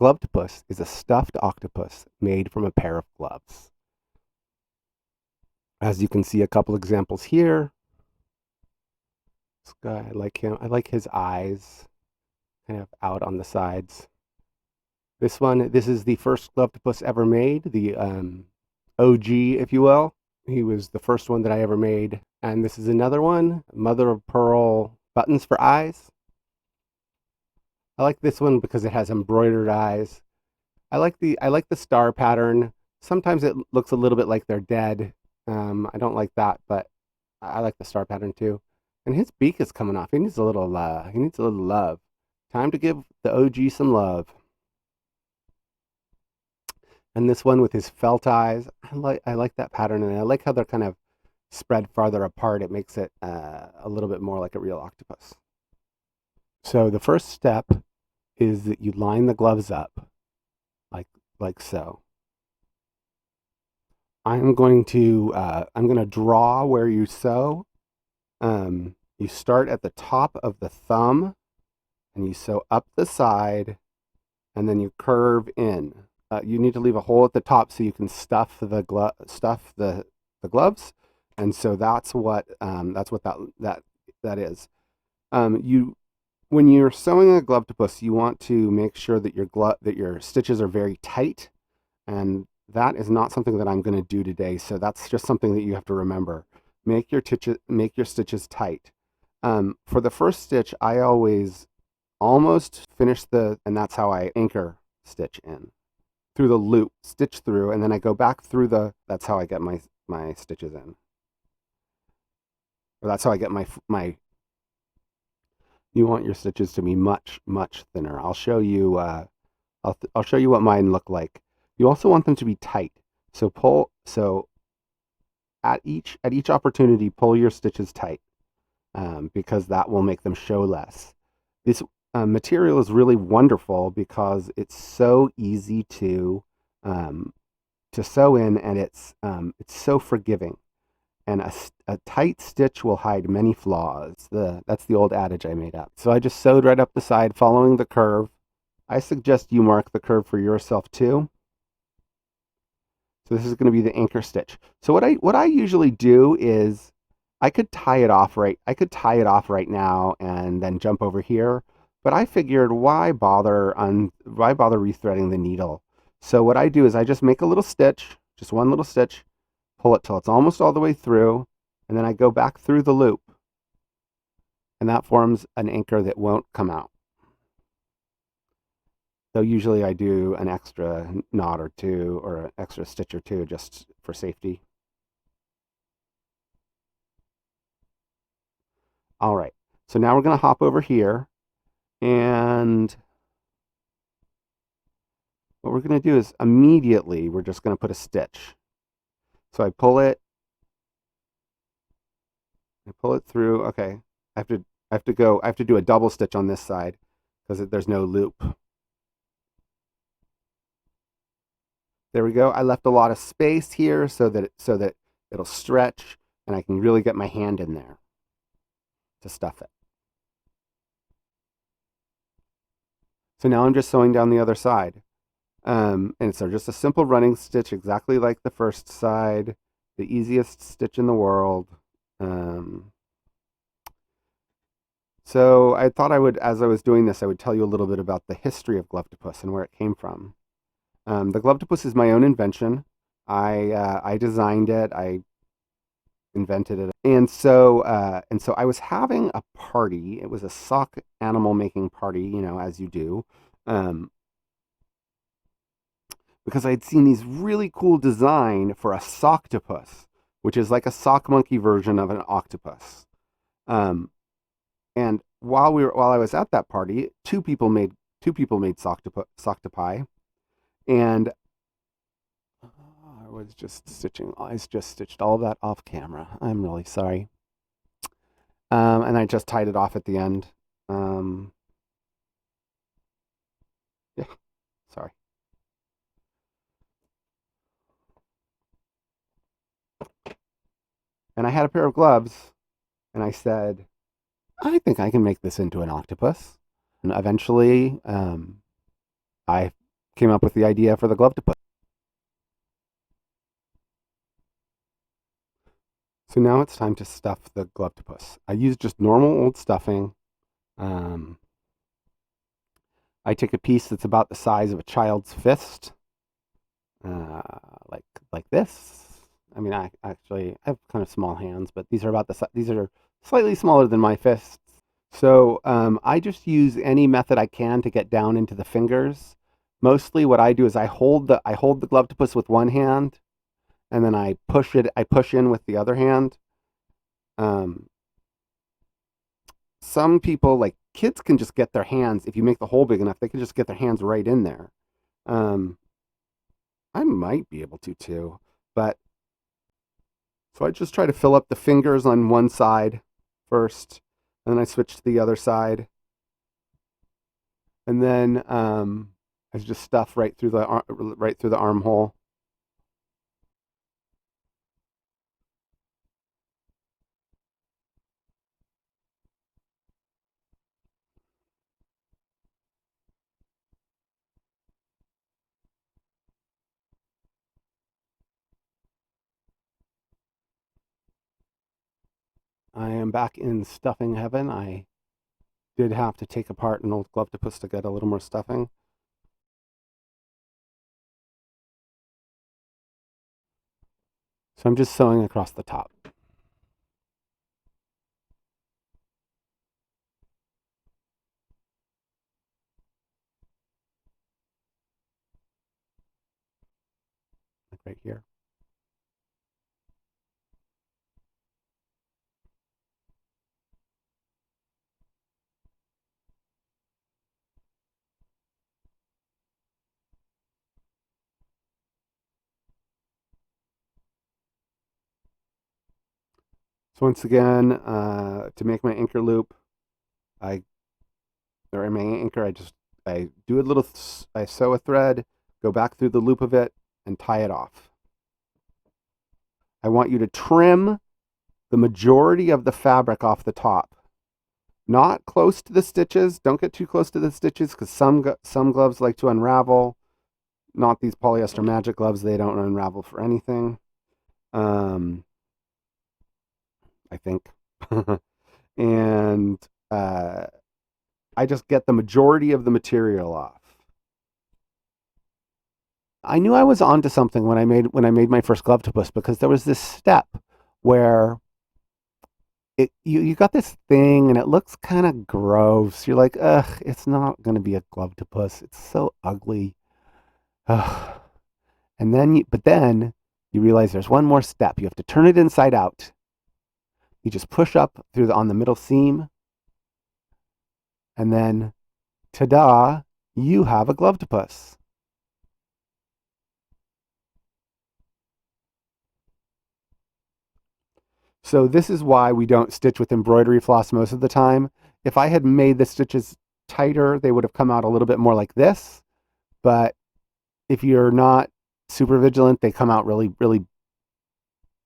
Glovetopus is a stuffed octopus made from a pair of gloves. As you can see, a couple examples here. This guy, I like him. I like his eyes kind of out on the sides. This one, this is the first Glovetopus ever made, the OG, if you will. He was the first one that I ever made. And this is another one, mother of pearl buttons for eyes. I like this one because it has embroidered eyes. I like the star pattern. Sometimes it looks a little bit like they're dead. I don't like that, but I like the star pattern too. And his beak is coming off. He needs a little love. Time to give the OG some love. And this one with his felt eyes, I like that pattern, and I like how they're kind of spread farther apart. It makes it a little bit more like a real octopus. So the first step is that you line the gloves up like so. I'm going to draw where you sew. You start at the top of the thumb, and you sew up the side, and then you curve in. You need to leave a hole at the top so you can stuff the gloves, and so that's what that is. When you're sewing a Glovetopus, you want to make sure that your stitches are very tight, and that is not something that I'm going to do today. So that's just something that you have to remember. Make your stitches tight. For the first stitch, I always almost finish and that's how I anchor stitch in through the loop, stitch through, and then I go back through that's how I get my stitches in. Or that's how I get my you want your stitches to be much, much thinner. I'll show you I'll show you what mine look like. You also want them to be tight. So at each opportunity, pull your stitches tight, because that will make them show less. This material is really wonderful because it's so easy to sew in, and it's so forgiving. And a tight stitch will hide many flaws. That's the old adage I made up. So I just sewed right up the side, following the curve. I suggest you mark the curve for yourself too. So this is going to be the anchor stitch. So what I usually do is I could tie it off right now and then jump over here, but I figured why bother rethreading the needle. So what I do is I just make a little stitch, just one little stitch, pull it till it's almost all the way through, and then I go back through the loop, and that forms an anchor that won't come out. So usually I do an extra knot or two, or an extra stitch or two, just for safety. All right, so now we're going to hop over here, and what we're going to do is immediately we're just going to put a stitch. So I pull it through. Okay, I have to do a double stitch on this side because there's no loop. There we go. I left a lot of space here so that it'll stretch, and I can really get my hand in there to stuff it. So now I'm just sewing down the other side. And so just a simple running stitch, exactly like the first side, the easiest stitch in the world. So I thought as I was doing this, I would tell you a little bit about the history of Glovetopus and where it came from. The Glovetopus is my own invention. I designed it. I invented it. And so I was having a party. It was a sock animal making party, as you do. Because I'd seen these really cool design for a Socktopus, which is like a sock monkey version of an octopus. And while I was at that party, two people made Socktopus, and I just stitched all of that off camera. I'm really sorry. And I just tied it off at the end. Yeah, sorry. And I had a pair of gloves, and I said, I think I can make this into an octopus. And eventually, I came up with the idea for the Glovetopus. So now it's time to stuff the Glovetopus. I use just normal old stuffing. Um, I take a piece that's about the size of a child's fist, uh, like like this. I mean, I have kind of small hands, but these are about these are slightly smaller than my fists. So I just use any method I can to get down into the fingers. Mostly, what I do is I hold the Glovetopus with one hand, and then I push in with the other hand. Um, some people, like kids, can just get their hands, if you make the hole big enough, they can just get their hands right in there. Um, I might be able to too, but so I just try to fill up the fingers on one side first, and then I switch to the other side, and then I just stuff right through the armhole. I am back in stuffing heaven. I did have to take apart an old Glovetopus to get a little more stuffing. So I'm just sewing across the top. Like right here. So once again, to make my anchor loop, I or my anchor, I do a little, I sew a thread, go back through the loop of it, and tie it off. I want you to trim the majority of the fabric off the top, not close to the stitches. Don't get too close to the stitches because some gloves like to unravel. Not these polyester magic gloves; they don't unravel for anything. I think, and I just get the majority of the material off. I knew I was onto something when I made my first Glovetopus because there was this step where you got this thing and it looks kind of gross. You're like, ugh, it's not gonna be a Glovetopus. It's so ugly. Ugh. But then you realize there's one more step. You have to turn it inside out. You just push up on the middle seam, and then, ta-da! You have a Glovetopus. So this is why we don't stitch with embroidery floss most of the time. If I had made the stitches tighter, they would have come out a little bit more like this. But if you're not super vigilant, they come out really, really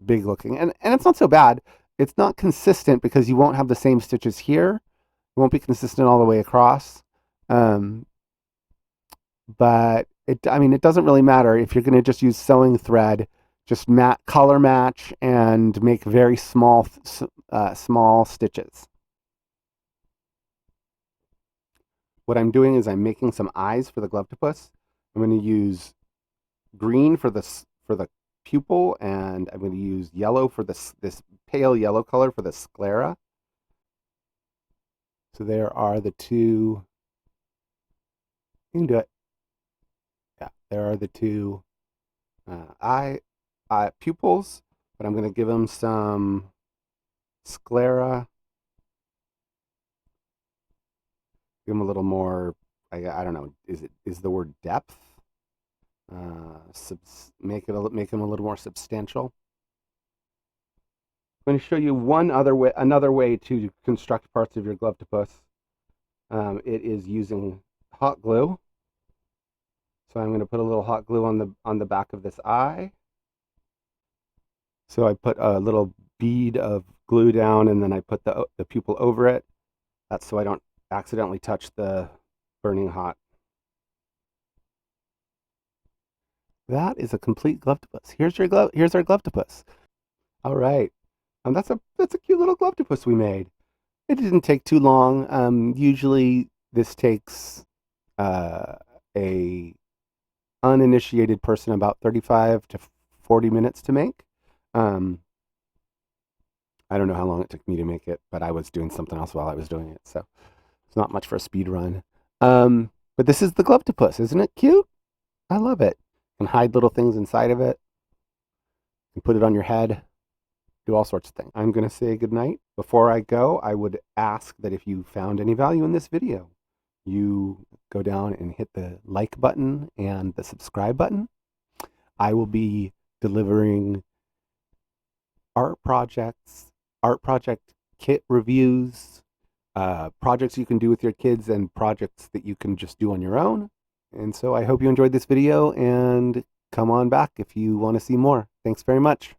big looking. And it's not so bad. It's not consistent because you won't have the same stitches here. It won't be consistent all the way across. But I mean, it doesn't really matter if you're going to just use sewing thread. Just color match and make very small stitches. What I'm doing is I'm making some eyes for the Glovetopus. I'm going to use green for the pupil, and I'm going to use yellow for this pale yellow color for the sclera. So there are the two. You can do it. Yeah, there are the two pupils, but I'm going to give them some sclera. Give them a little more. I don't know. Is the word depth? Make them a little more substantial. I'm going to show you another way to construct parts of your Glovetopus. It is using hot glue. So I'm going to put a little hot glue on the back of this eye. So I put a little bead of glue down, and then I put the pupil over it. That's so I don't accidentally touch the burning hot That is a complete Glovetopus. Here's your glove. Here's our Glovetopus. All right. That's a cute little Glovetopus we made. It didn't take too long. Usually this takes uh, a uninitiated person about 35 to 40 minutes to make. Um, I don't know how long it took me to make it, but I was doing something else while I was doing it, so it's not much for a speed run. But this is the Glovetopus, isn't it cute? I love it. You can hide little things inside of it. You can put it on your head. Do all sorts of things. I'm going to say goodnight. Before I go, I would ask that if you found any value in this video, you go down and hit the like button and the subscribe button. I will be delivering art projects, art project kit reviews, projects you can do with your kids, and projects that you can just do on your own. And so I hope you enjoyed this video, and come on back if you want to see more. Thanks very much.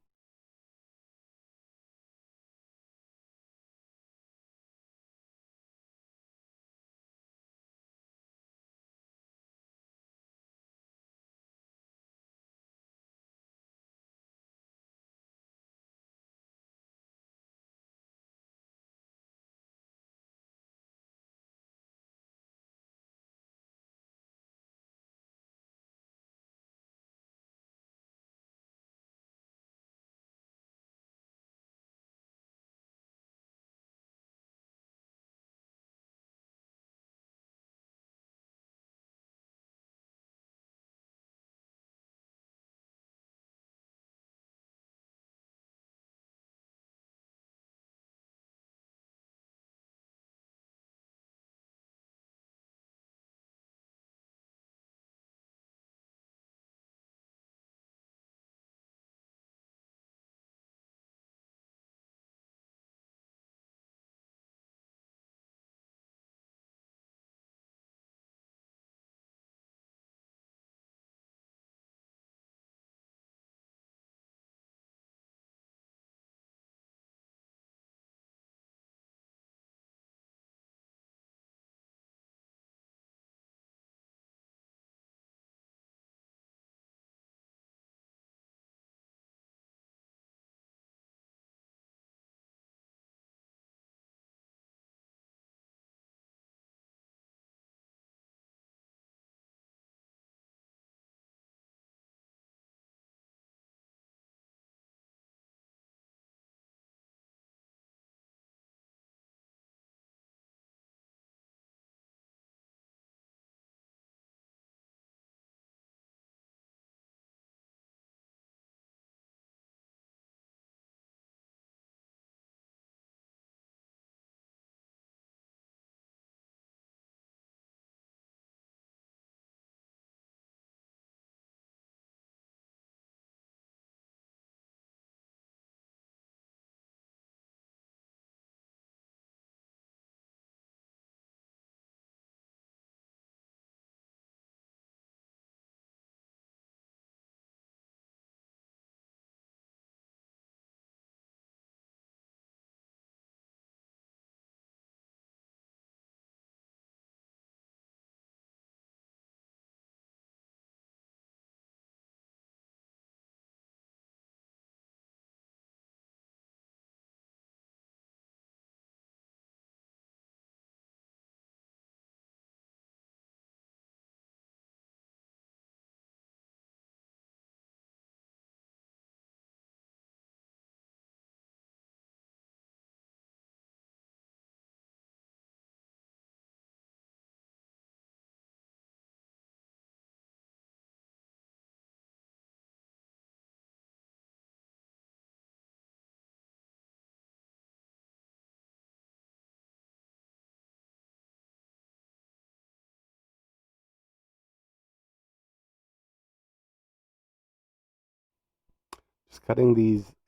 Just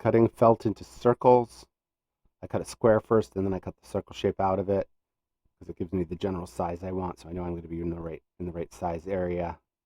cutting felt into circles. I cut a square first, and then I cut the circle shape out of it because it gives me the general size I want, so I know I'm going to be in the right size area.